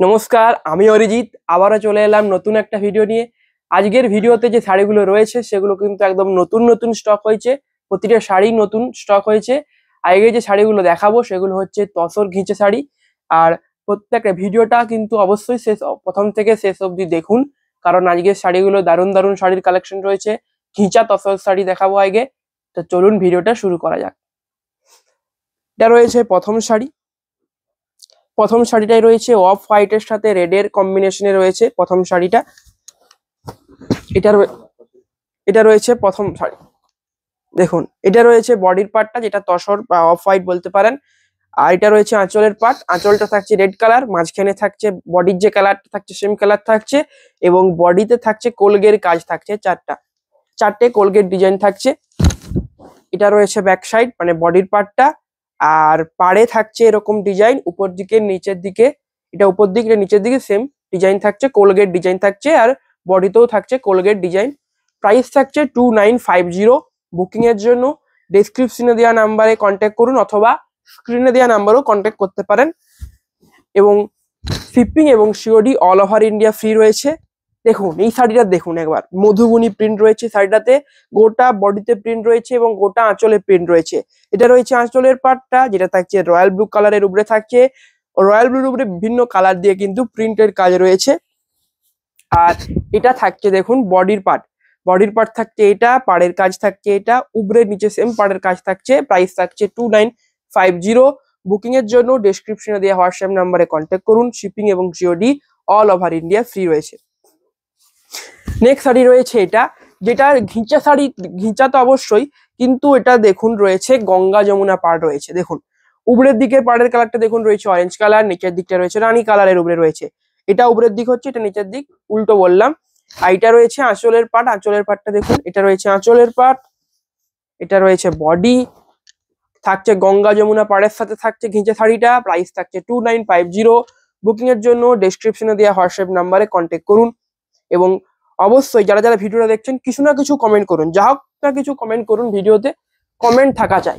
নমস্কার, আমি অরিজিৎ আবারও চলে এলাম নতুন একটা ভিডিও নিয়ে। আজকের ভিডিওতে যে শাড়িগুলো রয়েছে সেগুলো কিন্তু একদম নতুন নতুন স্টক হয়েছে। প্রতিটা শাড়ি নতুন স্টক হয়েছে। আগে যে শাড়িগুলো দেখাবো সেগুলো হচ্ছে তসর ঘিচে শাড়ি। আর প্রত্যেকটা ভিডিওটা কিন্তু অবশ্যই প্রথম থেকে শেষ অবধি দেখুন, কারণ আজকের শাড়িগুলো দারুণ দারুণ শাড়ির কালেকশন রয়েছে। ঘিচা তসর শাড়ি দেখাবো আগে। তো চলুন ভিডিওটা শুরু করা যাক। এটা রয়েছে প্রথম শাড়িটাই রয়েছে অফ হোয়াইটের সাথে রেডের কম্বিনেশনে রয়েছে প্রথম শাড়িটা। এটা রয়েছে প্রথম শাড়ি। দেখুন, এটা রয়েছে বডির পার্টটা, যেটা তসর বা অফ হোয়াইট বলতে পারেন। আর এটা রয়েছে আঁচলের পার্ট। আঁচলটা থাকছে রেড কালার, মাঝখানে থাকছে বডির যে কালারটা থাকছে সেম কালার থাকছে, এবং বডিতে থাকছে কোলগের কাজ থাকছে চারটে কোলগেট ডিজাইন থাকছে। এটা রয়েছে ব্যাক সাইড মানে বডির পার্টটা। আর পাড়ে থাকছে এরকম ডিজাইন উপর দিকে নিচের দিকে, এটা উপর দিকে এটা নিচের দিকে সেম ডিজাইন থাকছে, কোলগেট ডিজাইন থাকছে। আর বডিতেও থাকছে কোলগেট ডিজাইন। প্রাইস থাকছে 2950। বুকিং এর জন্য ডেসক্রিপশনে দেওয়া নাম্বারে কন্ট্যাক্ট করুন অথবা স্ক্রিনে দেওয়া নাম্বারেও কন্ট্যাক্ট করতে পারেন। এবং শিপিং এবং COD all over India free রয়েছে। দেখুন এই শাড়িটা দেখুন একবার, মধুবনী প্রিন্ট রয়েছে শাড়িটাতে, গোটা বডিতে প্রিন্ট রয়েছে এবং গোটা আঁচলে প্রিন্ট রয়েছে। এটা রয়েছে আঁচলের পার্টটা, যেটা থাকছে রয়্যাল ব্লু কালারের উপরে থাকছে। রয়্যাল ব্লুর উপরে বিভিন্ন কালার দিয়ে কিন্তু প্রিন্টের কাজ রয়েছে। আর এটা থাকছে দেখুন বডির পার্ট থাকছে এটা, পাড়ের কাজ থাকছে এটা, উপরে নিচে সেম পাড়ের কাজ থাকছে। প্রাইস থাকছে 2950। বুকিং এর জন্য ডেসক্রিপশনে দেওয়া হোয়াটসঅ্যাপ নাম্বারে কন্ট্যাক্ট করুন। শিপিং এবং COD all over India free রয়েছে। নেক্সট শাড়ি রয়েছে এটা, যেটা ঘিচা শাড়ি। ঘিচা তো অবশ্যই, কিন্তু এটা দেখুন রয়েছে গঙ্গা যমুনা পাড় রয়েছে। দেখুন উপরের দিকের পাড়ের কালারটা দেখুন রয়েছে অরেঞ্জ কালার, নিচের দিকটা রয়েছে রানী কালারের উপরে রয়েছে। এটা উপরের দিক হচ্ছে, এটা নিচের দিক, উল্টো বললাম। আর এটা রয়েছে আঁচলের পাড়টা দেখুন, এটা রয়েছে আঁচলের পাড়, এটা রয়েছে বডি। থাকছে গঙ্গা যমুনা পাড়ের সাথে থাকছে ঘিচা শাড়িটা। প্রাইস থাকছে 2950। বুকিং এর জন্য ডেসক্রিপশনে দেওয়া হোয়াটসঅ্যাপ নাম্বারে কন্ট্যাক্ট করুন। এবং অবশ্যই যারা যারা ভিডিওটা দেখছেন কিছু না কিছু কমেন্ট করুন, যা হোক না কিছু কমেন্ট করুন, ভিডিওতে কমেন্ট থাকা চাই।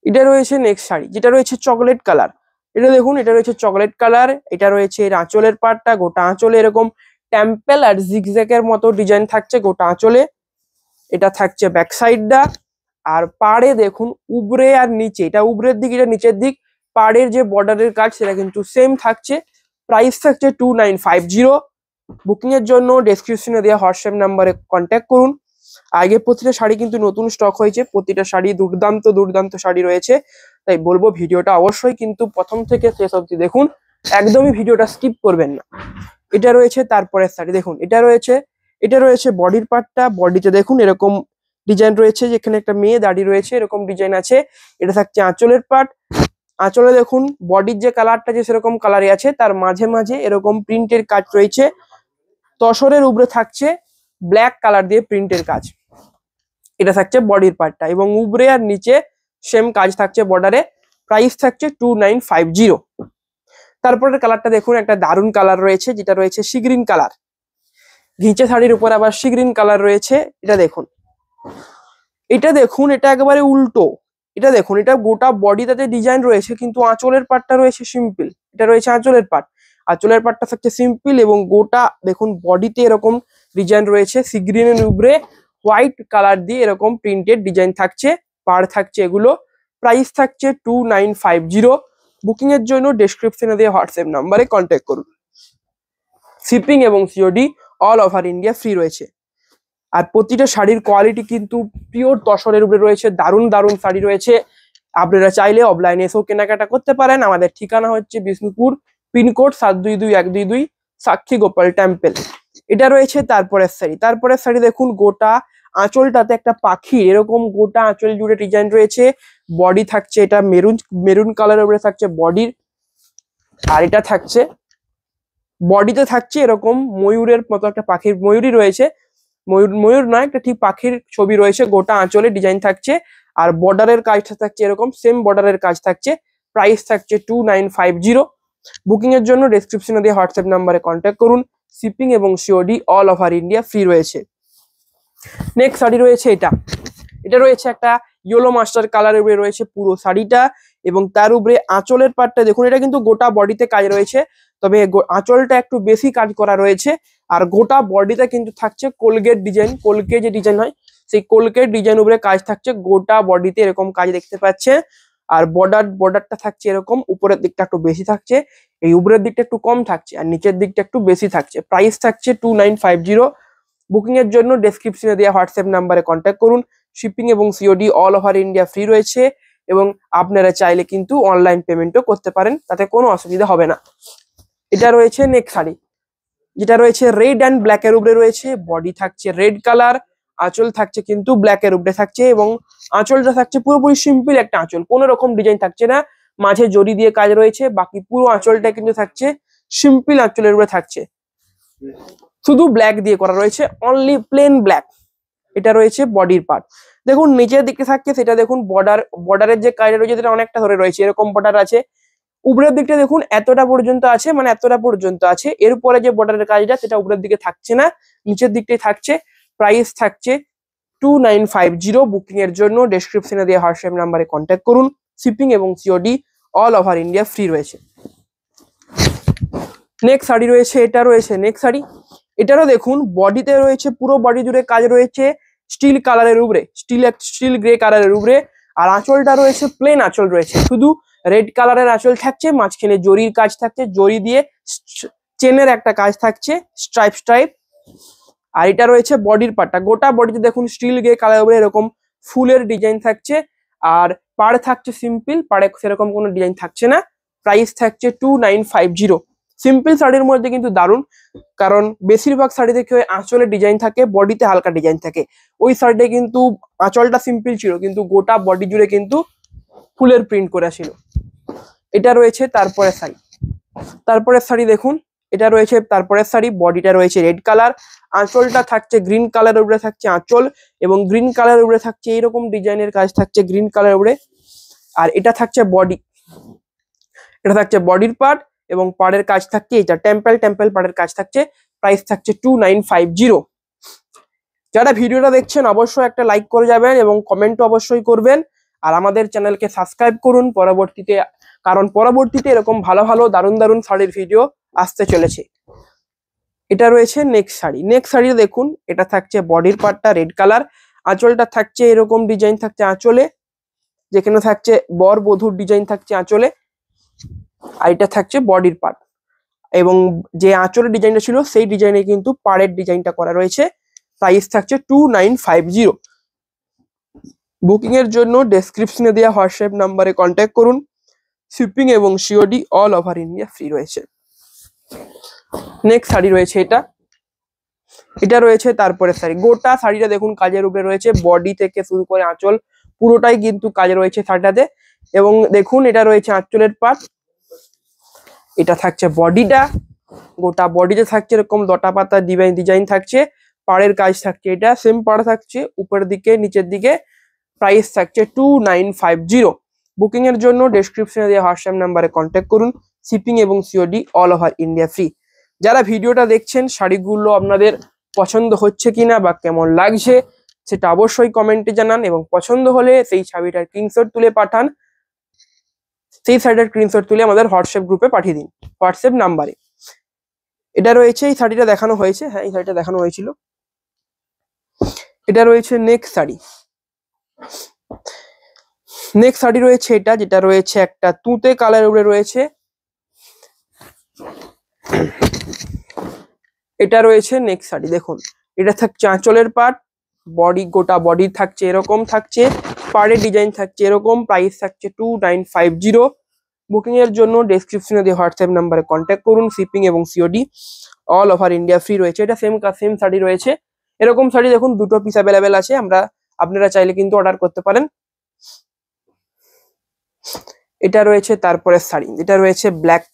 এটা রয়েছে নেক্সট শাড়ি, যেটা রয়েছে চকলেট কালার। এটা দেখুন, এটা রয়েছে চকলেট কালার। এটা রয়েছে এর আঁচলের পাড়টা, গোটা আঁচলে এরকম টেম্পেল আর জিগজ্যাগের মতো ডিজাইন থাকছে গোটা আঁচলে। এটা থাকছে ব্যাক সাইডটা। আর পাড়ে দেখুন উপরে আর নিচে, এটা উপরের দিক এটা নিচের দিক, পাড়ের যে বর্ডারের কাজ সেটা কিন্তু সেম থাকছে। প্রাইস থাকছে 2950। বুকিং এর জন্য ডেসক্রিপশনে দেওয়া হোয়াটসঅ্যাপ নাম্বারে কন্ট্যাক্ট করুন। আগে প্রতিটা শাড়ি কিন্তু নতুন স্টক হয়েছে, প্রতিটা শাড়ি দুর্দান্ত দুর্দান্ত শাড়ি রয়েছে। তাই বলবো ভিডিওটা অবশ্যই কিন্তু প্রথম থেকে শেষ অবধি দেখুন, একদমই ভিডিওটা স্কিপ করবেন না। এটা রয়েছে তারপরের শাড়ি। দেখুন এটা রয়েছে বডির পার্টটা। বডিতে দেখুন এরকম ডিজাইন রয়েছে, যেখানে একটা মেয়ে দাঁড়িয়ে রয়েছে এরকম ডিজাইন আছে। এটা থাকছে আঁচলের পার্ট। আঁচলে দেখুন বডির যে কালারটা যে সেরকম কালারে আছে, তার মাঝে মাঝে এরকম প্রিন্টের কাজ রয়েছে। তসরের উপরে থাকছে ব্ল্যাক কালার দিয়ে প্রিন্টের কাজ। এটা থাকছে বডির পার্টটা, এবং উপরে আর নিচে সেম কাজ থাকছে বর্ডারে। প্রাইস থাকছে 2950। তারপরের কালারটা দেখুন, একটা দারুণ কালার রয়েছে, যেটা রয়েছে সি গ্রিন কালার। ঘিচে শাড়ির উপর আবার সি গ্রিন কালার রয়েছে। এটা দেখুন এটা একেবারে উল্টো। এটা দেখুন, এটা গোটা বডিটাতে ডিজাইন রয়েছে, কিন্তু আঁচলের পার্টটা রয়েছে সিম্পল। এটা রয়েছে আঁচলের পার্টটা থাকছে সিম্পল, এবং গোটা দেখুন বডিতে এরকম ডিজাইন রয়েছে সি গ্রিনের উপরে হোয়াইট কালার দিয়ে এরকম প্রিন্টেড ডিজাইন থাকছে, পাড় থাকছে এগুলো। প্রাইস থাকছে 2950। বুকিং এর জন্য ডেসক্রিপশনে দেওয়া হোয়াটসঅ্যাপ নাম্বারে কন্ট্যাক্ট করুন। শিপিং এবং COD all over India free রয়েছে। আর প্রতিটা শাড়ির কোয়ালিটি কিন্তু পিওর তসরের উপরে রয়েছে, দারুণ দারুণ শাড়ি রয়েছে। আপনারা চাইলে অফলাইনে এসেও কেনাকাটা করতে পারেন। আমাদের ঠিকানা হচ্ছে বিষ্ণুপুর, পিনকোড 722122, সাক্ষী গোপাল টেম্পল। এটা রয়েছে তারপরের শাড়ি দেখুন, গোটা আঁচলটাতে একটা পাখি এরকম গোটা আঁচল জুড়ে ডিজাইন রয়েছে। বডি থাকছে এটা মেরুন কালারের উপরে থাকছে বডির। আর এটা থাকছে বডিতে থাকছে এরকম ময়ূরের মতো একটা পাখির, ময়ূরই রয়েছে, ময়ূর নয়, একটা ঠিক পাখির ছবি রয়েছে। গোটা আঁচলে ডিজাইন থাকছে, আর বর্ডারের কাজটা থাকছে এরকম সেম বর্ডারের কাজ থাকছে। প্রাইস থাকছে 2950। বুকিং এর জন্য ডেসক্রিপশনে দেওয়া হোয়াটসঅ্যাপ নাম্বারে কন্ট্যাক্ট করুন। শিপিং এবং COD all over India free রয়েছে। নেক্সট শাড়ি রয়েছে এটা রয়েছে একটা ইয়েলো মাস্টার কালারের উপরে রয়েছে পুরো শাড়িটা, এবং তার উপরে আঁচলের পাটটা দেখুন, এটা কিন্তু গোটা বডিতে কাজ রয়েছে। তবে আঁচলটা একটু বেশি কাজ করা রয়েছে। আর গোটা বডিতে কিন্তু থাকছে কোলগেট ডিজাইন, কোলগেট যে ডিজাইন হয় সেই কোলগেট ডিজাইন উপরে কাজ থাকছে, গোটা বডিতে এরকম কাজ দেখতে পাচ্ছে। আর বর্ডারটা থাকছে এরকম, উপরের দিকটা একটু বেশি থাকছে, এই উপরের দিকটা একটু কম থাকছে আর নিচের দিকটা একটু বেশি থাকছে। প্রাইস থাকছে 2950। বুকিং এর জন্য ডেসক্রিপশনে দেওয়া হোয়াটসঅ্যাপ নাম্বারে কন্ট্যাক্ট করুন। শিপিং এবং COD all over India free রয়েছে এবং আপনারা চাইলে কিন্তু অনলাইন পেমেন্টও করতে পারেন, তাতে কোনো অসুবিধা হবে না। এটা রয়েছে নেক শাড়ি, যেটা রয়েছে রেড অ্যান্ড ব্ল্যাক এর উপরে রয়েছে। বডি থাকছে রেড কালার, আঁচল থাকছে কিন্তু ব্ল্যাক এর উপরে থাকছে এবং আঁচলটা থাকছে পুরোপুরি সিম্পল একটা আঁচল, কোনো রকম ডিজাইন থাকছে না, মাঝে জড়ি দিয়ে কাজ রয়েছে, বাকি পুরো আঁচলটা কিন্তু থাকছে সিম্পল আঁচলের উপরে থাকছে, শুধু ব্ল্যাক দিয়ে করা রয়েছে, অনলি প্লেন ব্ল্যাক। এটা রয়েছে বডির পার্ট। দেখুন নিচের দিকে থাকছে সেটা দেখুন বর্ডারের যে কাজটা রয়েছে সেটা অনেকটা ধরে রয়েছে, এরকম বর্ডার আছে। উপরের দিকটা দেখুন এতটা পর্যন্ত আছে, মানে এতটা পর্যন্ত আছে। এরপরে যে বর্ডারের কাজটা সেটা উপরের দিকে থাকছে না, নিচের দিকটাই থাকছে। প্রাইস থাকছে 2950। বুকিং এর জন্য ডেসক্রিপশনে দেওয়া হোয়াটসঅ্যাপ নাম্বারে কন্ট্যাক্ট করুন। শিপিং এবং COD all over India free রয়েছে। নেক্সট শাড়ি রয়েছে, এটা রয়েছে নেক্সট শাড়ি। এটারও দেখুন বডিতে রয়েছে, পুরো বডি জুড়ে কাজ রয়েছে স্টিল কালারের উপরে, স্টিল গ্রে কালারের উপরে। আর আঁচলটা রয়েছে প্লেন আঁচল রয়েছে, শুধু রেড কালারের আঁচল থাকছে, মাঝখানে জরির কাজ থাকছে, জরি দিয়ে চেনের একটা কাজ থাকছে স্ট্রাইপ। আর এটা রয়েছে বডির পার্টটা, গোটা বডিতে দেখুন স্টিল গ্রে কালারের উপরে এরকম ফুলের ডিজাইন থাকছে। আর পাড় থাকছে সিম্পল, পাড়ে সেরকম কোনো ডিজাইন থাকছে না। প্রাইস থাকছে 2950। সিম্পল শাড়ির মধ্যে কিন্তু দারুণ, কারণ বেশিরভাগ শাড়িতে কি হয় আঁচলের ডিজাইন থাকে, বডিতে হালকা ডিজাইন থাকে। ওই শাড়িতে কিন্তু আঁচলটা সিম্পল ছিল কিন্তু গোটা বডি জুড়ে কিন্তু ফুলের প্রিন্ট করা ছিল। এটা রয়েছে তারপরে শাড়ি দেখুন, এটা রয়েছে তারপরের শাড়ি। বডিটা রয়েছে রেড কালার, আঁচলটা থাকছে গ্রিন কালারের উপরে থাকছে আঁচল, এবং গ্রিন কালারের উপরে থাকছে এইরকম ডিজাইনের কাজ থাকছে গ্রিন কালারের উপরে। আর এটা থাকছে বডির পার্ট এবং পাড়ের কাজ থাকছে এটা টেম্পল পাড়ের কাজ থাকছে। প্রাইস থাকছে 2950। যারা ভিডিওটা দেখছেন অবশ্যই একটা লাইক করে যাবেন এবং কমেন্টও অবশ্যই করবেন। আর আমাদের চ্যানেলকে সাবস্ক্রাইব করুন কারণ পরবর্তীতে এরকম ভালো ভালো দারুণ শাড়ির ভিডিও আসতে চলেছে। এটা রয়েছে নেক্সট শাড়ি দেখুন, এটা থাকছে বডির পার্টটা রেড কালার, আঁচলটা থাকছে এরকম ডিজাইন থাকছে আঁচলে, যেখানে থাকছে বর বধূর ডিজাইন থাকছে আঁচলে। আর এটা থাকছে বডির পার্ট, এবং যে আঁচলের ডিজাইনটা ছিল সেই ডিজাইনে কিন্তু পাড়ের ডিজাইনটা করা রয়েছে। প্রাইস থাকছে 2950। বুকিং এর জন্য ডেসক্রিপশনে দেওয়া হোয়াটসঅ্যাপ নাম্বারে কন্ট্যাক্ট করুন। শিপিং এবং COD all over India free রয়েছে। নেক্সট শাড়ি রয়েছে এটা রয়েছে তারপরে শাড়ি। গোটা শাড়িটা দেখুন কাজের উপরে রয়েছে, বডি থেকে শুরু করে আঁচল পুরোটাই কিন্তু কাজে রয়েছে শাড়িটাতে। এবং দেখুন এটা রয়েছে আঁচলের পার্ট, এটা থাকছে বডিটা, গোটা বডিতে থাকছে এরকম লতা পাতা ডিজাইন থাকছে, পাড়ের কাজ থাকছে, এটা সেম পাড় থাকছে উপরের দিকে নিচের দিকে। প্রাইস থাকছে 2950। বুকিং এর জন্য ডেসক্রিপশনে দেওয়া হোয়াটসঅ্যাপ নাম্বারে কন্ট্যাক্ট করুন। শিপিং এবং COD all over India free. যারা ভিডিওটা দেখছেন শাড়িগুলো আপনাদের পছন্দ হচ্ছে কিনা বা কেমন লাগছে সেটা অবশ্যই কমেন্টে জানান, এবং পছন্দ হলে সেই শাড়িটার স্ক্রিনশট তুলে পাঠান। সেই শাড়িটার স্ক্রিনশট তুলে আমাদের হোয়াটসঅ্যাপ গ্রুপে পাঠিয়ে দিন হোয়াটসঅ্যাপ নাম্বারে। এটা রয়েছে, এই শাড়িটা দেখানো হয়েছে, হ্যাঁ এই শাড়িটা দেখানো হয়েছিল। এটা রয়েছে নেক্সট শাড়ি রয়েছে এটা, যেটা রয়েছে একটা তুঁতে কালার উপরে রয়েছে। এটা রয়েছে নেক্সট শাড়ি দেখুন, এটা থাকছে আঁচলের পার্ট, গোটা বডি থাকছে এরকম থাকছে, পাড়ের ডিজাইন থাকছে এরকম। প্রাইস থাকছে 2950। বুকিং এর জন্য ডেসক্রিপশনে দিয়ে হোয়াটসঅ্যাপ নাম্বারে কন্ট্যাক্ট করুন। শিপিং এবং COD all over India free রয়েছে। এটা সেম শাড়ি রয়েছে, এরকম শাড়ি দেখুন দুটো পিস অ্যাভেলেবেল আছে, আপনারা চাইলে কিন্তু অর্ডার করতে পারেন। এটা রয়েছে তারপরে শাড়ি, এটা রয়েছে ব্ল্যাক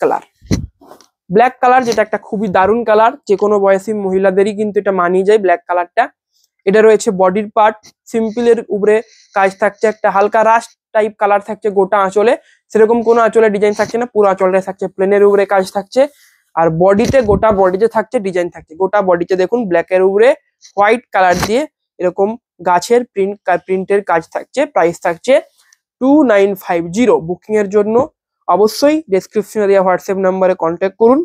কালার, যেটা একটা খুবই দারুণ কালার, যে কোনো বয়সী মহিলাদেরই কিন্তু এটা মানিয়ে যায় ব্ল্যাক কালারটা। এটা রয়েছে বডির পার্ট, সিম্পলের উপরে কাজ থাকছে, একটা হালকা রাস্ট টাইপ কালার থাকছে গোটা আঁচলে, সেরকম কোনো আঁচলের ডিজাইন থাকছে না, পুরো আঁচলটা থাকছে প্লেনের উপরে কাজ থাকছে। আর গোটা বডিতে থাকছে ডিজাইন থাকছে, গোটা বডিতে দেখুন ব্ল্যাকের উপরে হোয়াইট কালার দিয়ে এরকম গাছের প্রিন্টের কাজ থাকছে। প্রাইস থাকছে 2950। বুকিং এর জন্য অবশ্যই ডেসক্রিপশনে দেওয়া হোয়াটসঅ্যাপ নাম্বারে কন্ট্যাক্ট করুন।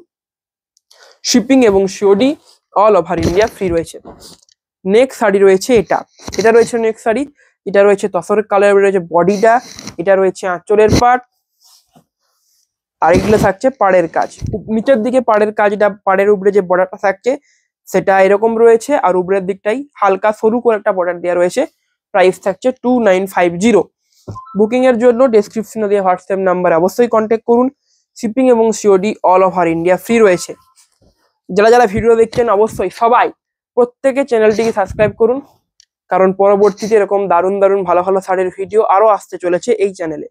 শিপিং এবং COD all over India free রয়েছে। নেক্সট শাড়ি রয়েছে এটা রয়েছে নেক্সট শাড়ি। এটা রয়েছে তসর কালার রয়েছে বডিটা, এটা রয়েছে আঁচলের পার্ট, আর এগুলো থাকছে পাড়ের কাজ। নিচের দিকে পাড়ের কাজটা, পাড়ের উপরে যে বর্ডারটা থাকছে সেটা এরকম রয়েছে, আর উপরের দিকটাই হালকা সরু করে একটা বর্ডার দেওয়া রয়েছে। প্রাইস থাকছে 2950। বুকিং এর জন্য ডেসক্রিপশনে দেওয়া হোয়াটসঅ্যাপ নাম্বার অবশ্যই কন্ট্যাক্ট করুন। শিপিং এবং COD all over India free রয়েছে। যারা যারা ভিডিও দেখছেন অবশ্যই সবাই প্রত্যেকে চ্যানেলটিকে সাবস্ক্রাইব করুন, কারণ পরবর্তীতে এরকম দারুণ দারুণ ভালো ভালো শাড়ির ভিডিও আরো আসতে চলেছে এই চ্যানেলে।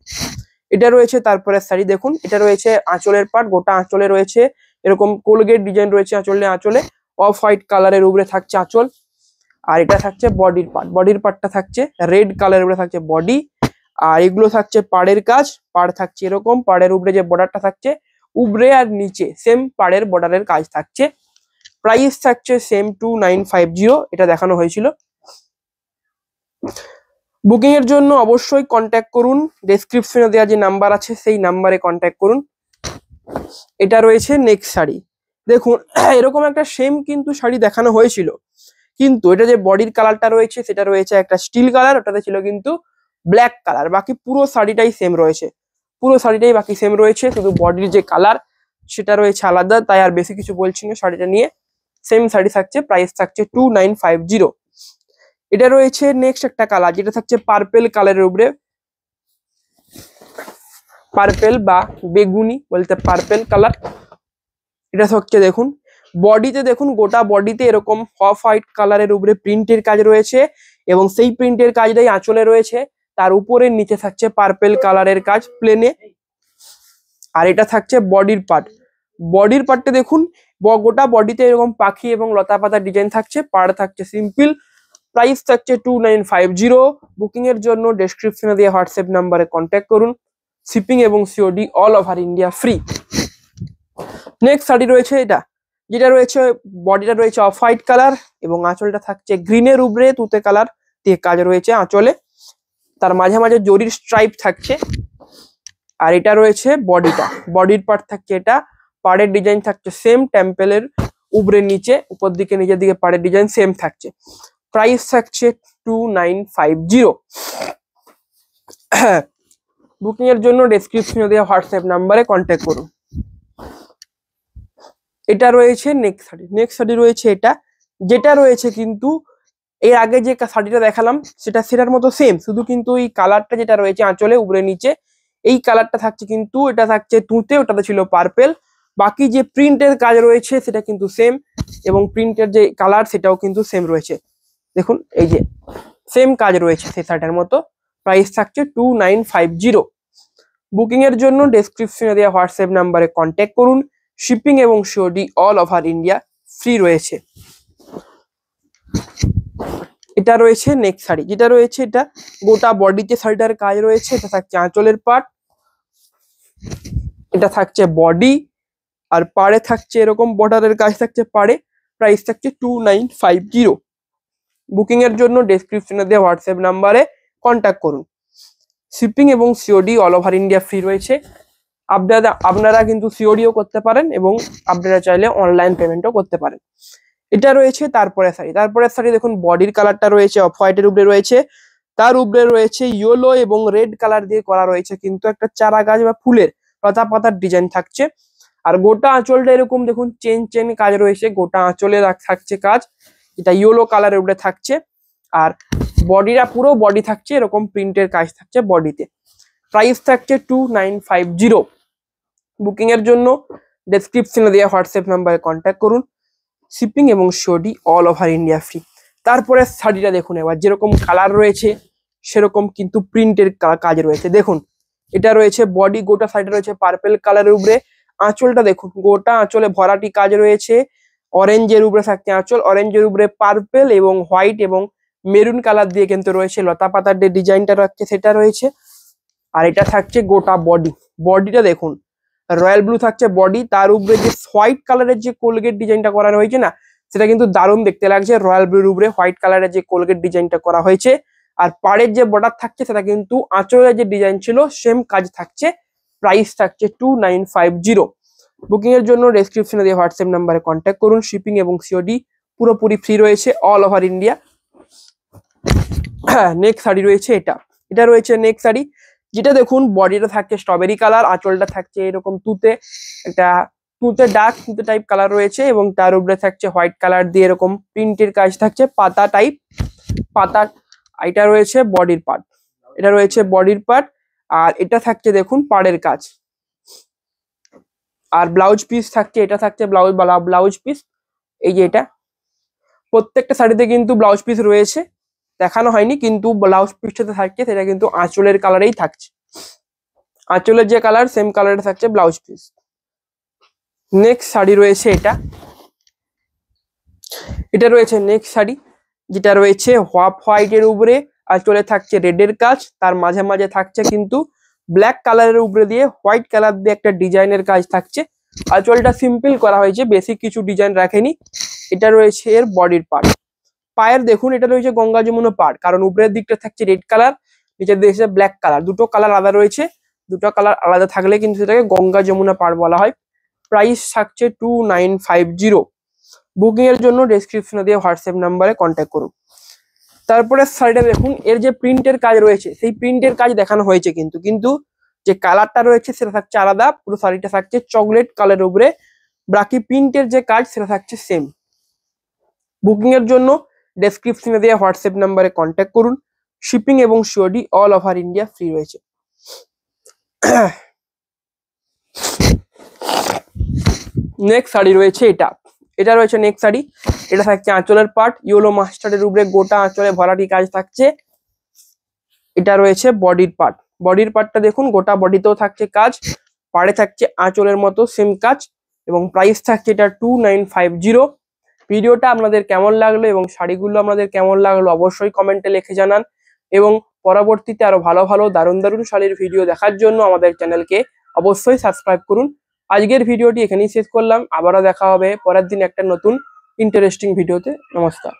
এটা রয়েছে তারপরে শাড়ি দেখুন, এটা রয়েছে আঁচলের পার্ট, গোটা আঁচলে রয়েছে এরকম কোলগেট ডিজাইন রয়েছে আঁচলে অফ হোয়াইট কালারের উপরে থাকছে আঁচল। আর এটা থাকছে বডির পার্টটা থাকছে রেড কালারের উপরে থাকছে বডি, আর এগুলো থাকছে পাড়ের কাজ। পাড় থাকছে এরকম, পাড়ের উপরে যে বর্ডারটা থাকছে উপরে আর নিচে সেম পাড়ের বর্ডারের কাজ থাকছে। প্রাইস থাকছে সেম 2950, এটা দেখানো হয়েছিল। বুকিং এর জন্য অবশ্যই কন্ট্যাক্ট করুন, ডেসক্রিপশনে দেওয়া যে নাম্বার আছে সেই নাম্বারে কন্ট্যাক্ট করুন। এটা রয়েছে নেক্সট শাড়ি দেখুন, এরকম একটা সেম কিন্তু শাড়ি দেখানো হয়েছিল, কিন্তু এটা যে বডির কালারটা রয়েছে সেটা রয়েছে একটা স্টিল কালার, ওটাতে ছিল কিন্তু ব্ল্যাক কালার। বাকি পুরো শাড়িটাই সেম রয়েছে, বাকি সেম রয়েছে, শুধু বডির যে কালার সেটা রয়েছে আলাদা। তাই আর বেশি কিছু বলছি না শাড়িটা নিয়ে। সেম শাড়ি থাকছে, প্রাইস থাকছে 2950। এটা রয়েছে নেক্সট একটা কালার, যেটা থাকছে পার্পেল কালারের উপরে, পার্পেল বা বেগুনি বলতে পার্পেল কালার। এটা থাকছে দেখুন বডিতে, দেখুন গোটা বডিতে এরকম অফ হোয়াইট কালারের উপরে প্রিন্টের কাজ রয়েছে, এবং সেই প্রিন্টের কাজটাই আঁচলে রয়েছে। তার উপরে নিচে থাকছে পার্পেল কালারের কাজ প্লেনে। আর এটা থাকছে বডির পার্টটা দেখুন, গোটা বডিতে এরকম পাখি এবং লতা পাতা ডিজাইন থাকছে, পাড় থাকছে সিম্পল। প্রাইস থাকছে 2950। বুকিং এর জন্য ডেসক্রিপশনে দেওয়া হোয়াটসঅ্যাপ নাম্বারে কন্ট্যাক্ট করুন। শিপিং এবং COD all over India free. Next sari রয়েছে যেটা রয়েছে বডিটা রয়েছে অফ হোয়াইট কালার, এবং আঁচলটা থাকছে গ্রিনের উপরে তুতে কালার দিয়ে কাজ রয়েছে আঁচলে, তার মাঝে মাঝে জরির স্ট্রাইপ থাকছে। আর এটা রয়েছে বডির পার্ট থাকছে, এটা পাড়ের ডিজাইন থাকছে সেম, টেম্পেলের উপরে নিচে, উপর দিকে নিচের দিকে পাড়ের ডিজাইন সেম থাকছে। প্রাইস থাকছে 2950। বুকিং এর জন্য ডেসক্রিপশনে দেওয়া হোয়াটসঅ্যাপ নাম্বারে কন্ট্যাক্ট করুন। এটা রয়েছে নেক্সট শাড়ি রয়েছে যেটা রয়েছে কিন্তু এর আগে যে শাড়িটা দেখালাম সেটার মতো সেম, শুধু কিন্তু এই কালারটা যেটা রয়েছে আঁচলে উপরে নিচে এই কালারটা থাকছে, কিন্তু এটা থাকছে তুঁতে, ওটাতে ছিল পার্পেল। বাকি যে প্রিন্টের কাজ রয়েছে সেটা কিন্তু সেম, এবং প্রিন্টের যে কালার সেটাও কিন্তু সেম রয়েছে। দেখুন এই যে সেম কাজ রয়েছে সেই শাড়িটার মতো। প্রাইস থাকছে 2950। বুকিং এর জন্য ডেসক্রিপশনে দেওয়া হোয়াটসঅ্যাপ নাম্বারে কন্ট্যাক্ট করুন। শিপিং এবং COD all over India free রয়েছে। এটা রয়েছে নেক্সট শাড়ি, যেটা রয়েছে এটা গোটা বডিতে শাড়িটার কাজ রয়েছে। এটা থাকছে আঁচলের পার্ট, এটা থাকছে বডি, আর পাড়ে থাকছে এরকম বর্ডারের কাজ থাকছে পাড়ে। প্রাইস থাকছে 2950। বুকিং এর জন্য ডেসক্রিপশনে দেওয়া হোয়াটসঅ্যাপ নাম্বারে কন্ট্যাক্ট করুন। শিপিং এবং COD all over India free রয়েছে। আপনারা কিন্তু সিওডিও করতে পারেন, এবং আপনারা চাইলে অনলাইন পেমেন্টও করতে পারেন। এটা রয়েছে তারপরে শাড়ি দেখুন, বডির কালারটা রয়েছে অফ হোয়াইটের উপরে রয়েছে, তার উপরে রয়েছে ইয়েলো এবং রেড কালার দিয়ে করা রয়েছে কিন্তু একটা চারা গাছ বা ফুলের লতা পাতার ডিজাইন থাকছে। আর গোটা আঁচলটা এরকম দেখুন চেন কাজ রয়েছে, গোটা আঁচলে থাকছে কাজ, এটা ইয়েলো কালারের উপরে থাকছে। আর পুরো বডি থাকছে এরকম প্রিন্টের কাজ থাকছে বডিতে। প্রাইস থাকছে 2950। বুকিং এর জন্য ডেসক্রিপশনে দেওয়া হোয়াটসঅ্যাপ নাম্বারে কন্ট্যাক্ট করুন। শিপিং এবং COD all over India free. তারপরে শাড়িটা দেখুন, এবার যেরকম কালার রয়েছে সেরকম কিন্তু প্রিন্টের কাজ রয়েছে। দেখুন এটা রয়েছে বডি, গোটা শাড়িটা রয়েছে পার্পেল কালারের উপরে। আঁচলটা দেখুন, গোটা আঁচলে ভরাটি কাজ রয়েছে, অরেঞ্জের উপরে থাকছে আঁচল, অরেঞ্জের উপরে পার্পেল এবং হোয়াইট এবং মেরুন কালার দিয়ে কিন্তু রয়েছে লতা পাতার যে ডিজাইনটা রাখছে সেটা রয়েছে। আর এটা থাকছে গোটা বডিটা দেখুন রয়্যাল ব্লু থাকছে বডি, তার উপরে যে হোয়াইট কালারের যে কোলগেট ডিজাইনটা করা হয়েছে না সেটা কিন্তু দারুণ দেখতে লাগছে। রয়্যাল ব্লুর উপরে হোয়াইট কালারের যে কোলগেট ডিজাইনটা করা হয়েছে, আর পাড়ের যে বর্ডার থাকছে সেটা কিন্তু আঁচলের যে ডিজাইন ছিল সেম কাজ থাকছে। প্রাইস থাকছে 2950। বুকিং এর জন্য ডেসক্রিপশনে দেওয়া হোয়াটসঅ্যাপ নাম্বারে কন্ট্যাক্ট করুন। শিপিং এবং সিওডি পুরোপুরি ফ্রি রয়েছে all over India. Next sari রয়েছে এটা রয়েছে নেক্সট শাড়ি, যেটা দেখুন বডিটা থাকছে স্ট্রবেরি কালার, আঁচলটা থাকছে এরকম একটা তুঁতে ডার্ক তুঁতে টাইপ কালার রয়েছে এবং তার উপরে থাকছে হোয়াইট কালার দিয়ে এরকম প্রিন্টের কাজ থাকছে পাতা টাইপ পাতা। এটা রয়েছে বডির পার্ট, আর এটা থাকছে দেখুন পাড়ের কাজ। আর ব্লাউজ পিস থাকছে, এটা থাকছে ব্লাউজ পিস। এই যে এটা প্রত্যেকটা শাড়িতে কিন্তু ব্লাউজ পিস রয়েছে, দেখানো হয়নি, কিন্তু ব্লাউজ পিসটাতে থাকছে সেটা কিন্তু আঁচলের কালারেই থাকছে। আঁচলের যে কালার সেম কালারে থাকছে ব্লাউজ পিস। নেক্সট শাড়ি রয়েছে এটা রয়েছে নেক্সট শাড়ি, যেটা রয়েছে হাফ হোয়াইটের উপরে আঁচলে থাকছে রেডের কাজ, তার মাঝে মাঝে থাকছে কিন্তু ব্ল্যাক কালারের উপরে দিয়ে হোয়াইট কালার দিয়ে একটা ডিজাইনের কাজ থাকছে। আঁচলটা সিম্পল করা হয়েছে, বেশি কিছু ডিজাইন রাখেনি। এটা রয়েছে এর বডির পার্ট। পায়ের দেখুন এটা রয়েছে গঙ্গা যমুনা পাড়, কারণ উপরের দিকটা থাকছে রেড কালার, নিচের দিকে ব্ল্যাক কালার, দুটো কালার আলাদা রয়েছে। দুটো কালার আলাদা থাকলে কিন্তু সেটাকে গঙ্গা যমুনা পাড় বলা হয়। প্রাইস থাকছে 2950। বুকিং এর জন্য ডেসক্রিপশনে দিয়ে হোয়াটসঅ্যাপ নাম্বারে কন্ট্যাক্ট করুন। তারপরে শাড়িটা দেখুন, এর যে প্রিন্টের কাজ রয়েছে সেই প্রিন্টের কাজ দেখানো হয়েছে, কিন্তু যে কালারটা রয়েছে সেটা থাকছে আলাদা। পুরো শাড়িটা থাকছে চকলেট কালারের উপরে, বাকি প্রিন্টের যে কাজ সেটা থাকছে সেম। বুকিং এর জন্য ডেসক্রিপশনে দেওয়া হোয়াটসঅ্যাপ নাম্বারে কন্ট্যাক্ট করুন। শিপিং এবং COD all over India free রয়েছে। নেক্সট শাড়ি রয়েছে এটা রয়েছে নেক্সট শাড়ি। এটা থাকছে আঁচলের পার্ট, ইয়েলো মাস্টার্ডের উপরে গোটা আঁচলে ভরাটি কাজ থাকছে। এটা রয়েছে বডির পার্টটা দেখুন গোটা বডিতেও থাকছে কাজ, পাড়ে থাকছে আঁচলের মতো সেম কাজ, এবং প্রাইস থাকছে এটা 2950। ভিডিওটা আপনাদের কেমন লাগলো এবং শাড়িগুলো আপনাদের কেমন লাগলো অবশ্যই কমেন্টে লিখে জানান, এবং পরবর্তীতে আরো ভালো ভালো দারুণ দারুণ শাড়ির ভিডিও দেখার জন্য আমাদের চ্যানেলকে অবশ্যই সাবস্ক্রাইব করুন। আজকের ভিডিওটি এখানেই শেষ করলাম, আবারও দেখা হবে পরের দিন একটা নতুন ইন্টারেস্টিং ভিডিওতে। নমস্কার।